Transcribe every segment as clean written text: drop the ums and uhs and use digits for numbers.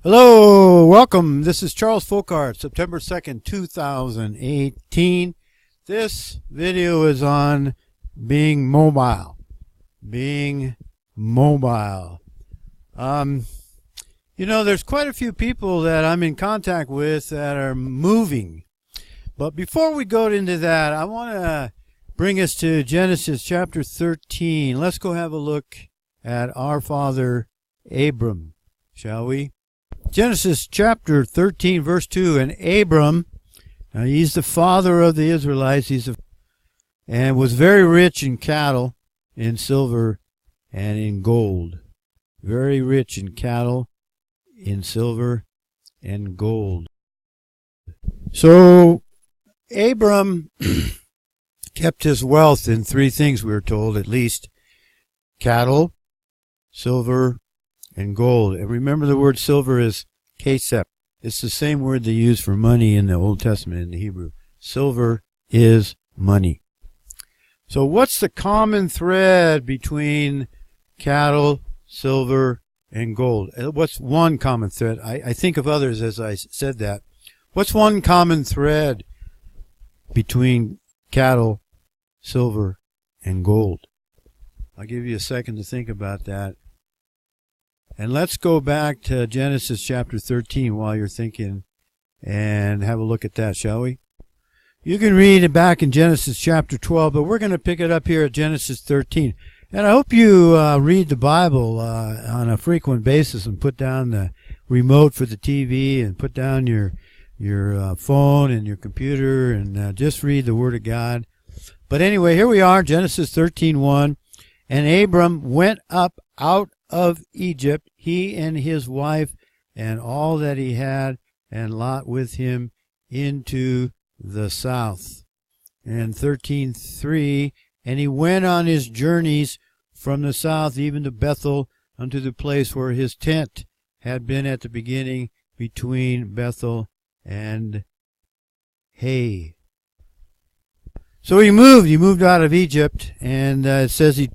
Hello, welcome. This is Charles Fockaert, September 2nd, 2018. This video is on being mobile. Being mobile. There's quite a few people that I'm in contact with that are moving. But before we go into that, I want to bring us to Genesis chapter 13. Let's go have a look at our father Abram, shall we? Genesis chapter 13, verse 2, and Abram, now he's the father of the Israelites, and was very rich in cattle, in silver, and in gold. Very rich in cattle, in silver, and gold. So, Abram kept his wealth in three things, we were told, at least: cattle, silver, and gold. And remember, the word silver is kesef. It's the same word they use for money in the Old Testament in the Hebrew. Silver is money. So what's the common thread between cattle, silver, and gold? What's one common thread? I think of others as I said that. What's one common thread between cattle, silver, and gold? I'll give you a second to think about that. And let's go back to Genesis chapter 13 while you're thinking and have a look at that, shall we? You can read it back in Genesis chapter 12, but we're going to pick it up here at Genesis 13. And I hope you read the Bible on a frequent basis and put down the remote for the TV and put down your phone and your computer and just read the Word of God. But anyway, here we are, Genesis 13:1. And Abram went up out of Egypt, he and his wife, and all that he had, and Lot with him, into the south. And 13:3, and he went on his journeys from the south, even to Bethel, unto the place where his tent had been at the beginning, between Bethel and Hay. So he moved out of Egypt, and it says he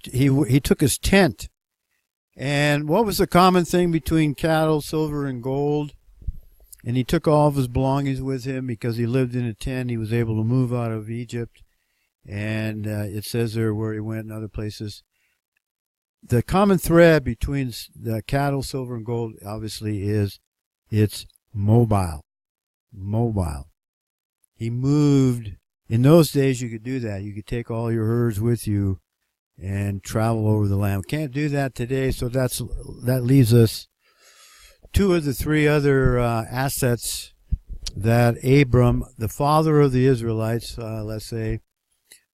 took his tent. And what was the common thing between cattle, silver, and gold? And he took all of his belongings with him because he lived in a tent. He was able to move out of Egypt. And it says there where he went and other places. The common thread between the cattle, silver, and gold, obviously, is it's mobile. Mobile. He moved. In those days, you could do that. You could take all your herds with you and travel over the land. We can't do that today, so that leaves us two of the three other assets that Abram, the father of the Israelites, let's say,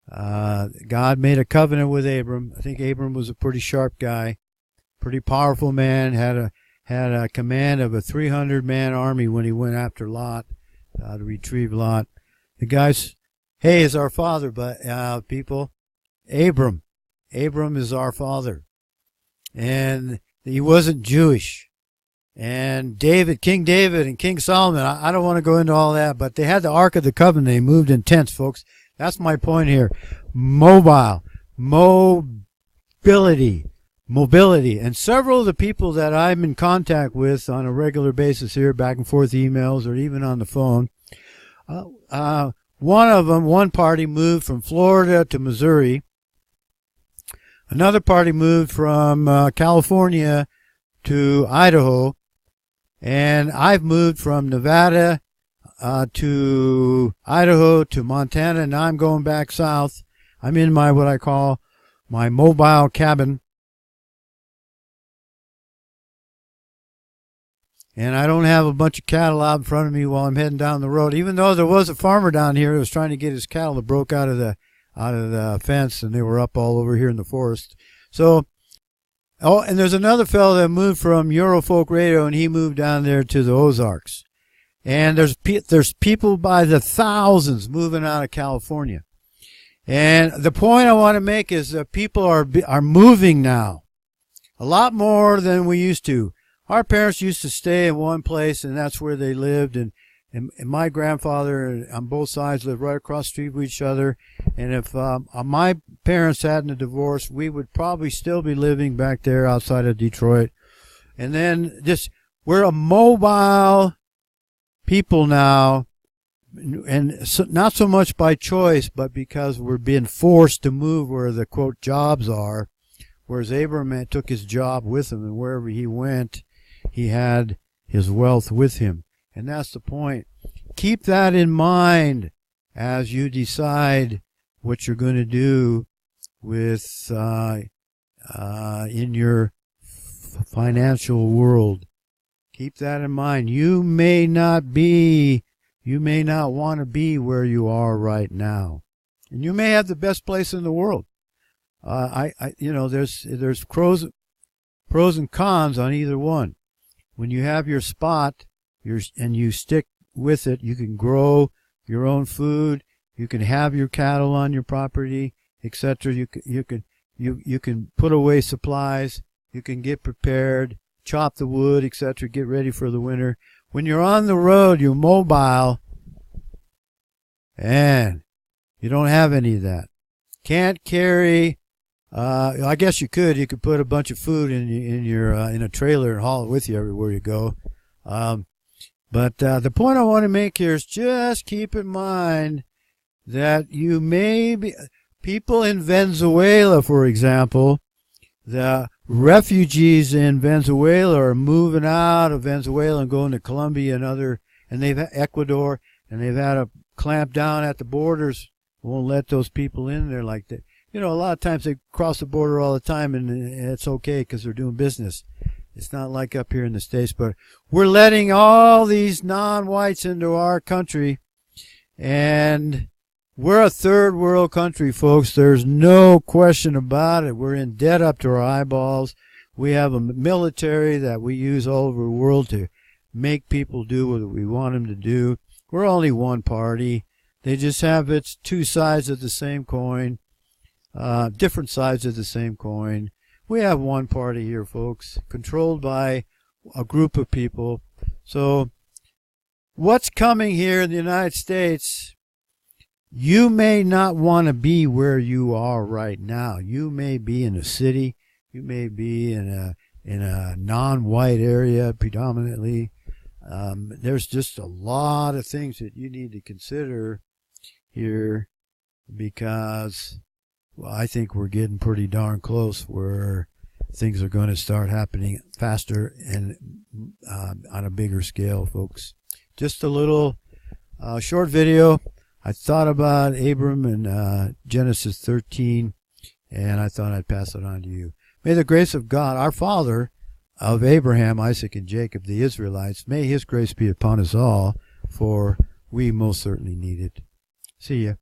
God made a covenant with Abram. I think Abram was a pretty sharp guy, pretty powerful man, had a command of a 300-man army when he went after Lot, to retrieve Lot. The guy's, hey, is our father, but people, Abram is our father. And he wasn't Jewish. And King David and King Solomon, I don't want to go into all that, but they had the Ark of the Covenant. They moved in tents, folks. That's my point here. Mobility. And several of the people that I'm in contact with on a regular basis here, back and forth emails or even on the phone, one party moved from Florida to Missouri. Another party moved from California to Idaho, and I've moved from Nevada to Idaho to Montana, and now I'm going back south. I'm in what I call my mobile cabin, and I don't have a bunch of cattle out in front of me while I'm heading down the road, even though there was a farmer down here who was trying to get his cattle that broke out of the fence, and they were up all over here in the forest. So, and there's another fellow that moved from Eurofolk Radio, and he moved down there to the Ozarks. And there's people by the thousands moving out of California. And the point I want to make is that people are moving now, a lot more than we used to. Our parents used to stay in one place, and that's where they lived, and my grandfather on both sides lived right across the street from each other. And if my parents hadn't divorced, we would probably still be living back there outside of Detroit. And then just We're a mobile people now, and so, not so much by choice, but because we're being forced to move where the, quote, jobs are. Whereas Abraham took his job with him, and wherever he went, he had his wealth with him. And that's the point. Keep that in mind as you decide what you're going to do with in your financial world. Keep that in mind. You may not want to be where you are right now, and you may have the best place in the world. There's pros and cons on either one. When you have your spot, and you stick with it, you can grow your own food. You can have your cattle on your property, etc. You can put away supplies. You can get prepared, chop the wood, etc. Get ready for the winter. When you're on the road, you're mobile, and you don't have any of that. Can't carry. I guess you could. You could put a bunch of food in a trailer and haul it with you everywhere you go. But the point I want to make here is just keep in mind that you may be people in Venezuela, for example. The refugees in Venezuela are moving out of Venezuela and going to Colombia and they've had Ecuador, and they've had to clamp down at the borders. Won't let those people in there like that. A lot of times they cross the border all the time, and it's okay because they're doing business. It's not like up here in the States, but we're letting all these non-whites into our country, and we're a third world country, folks. There's no question about it. We're in debt up to our eyeballs. We have a military that we use all over the world to make people do what we want them to do. We're only one party. They just have its two sides of the same coin, different sides of the same coin. We have one party here, folks, controlled by a group of people. So what's coming here in the United States, you may not want to be where you are right now. You may be in a city. You may be in a non-white area predominantly. There's just a lot of things that you need to consider here, because I think we're getting pretty darn close where things are going to start happening faster and on a bigger scale, folks. Just a little short video. I thought about Abram and Genesis 13, and I thought I'd pass it on to you. May the grace of God, our Father, of Abraham, Isaac, and Jacob, the Israelites, may his grace be upon us all, for we most certainly need it. See ya.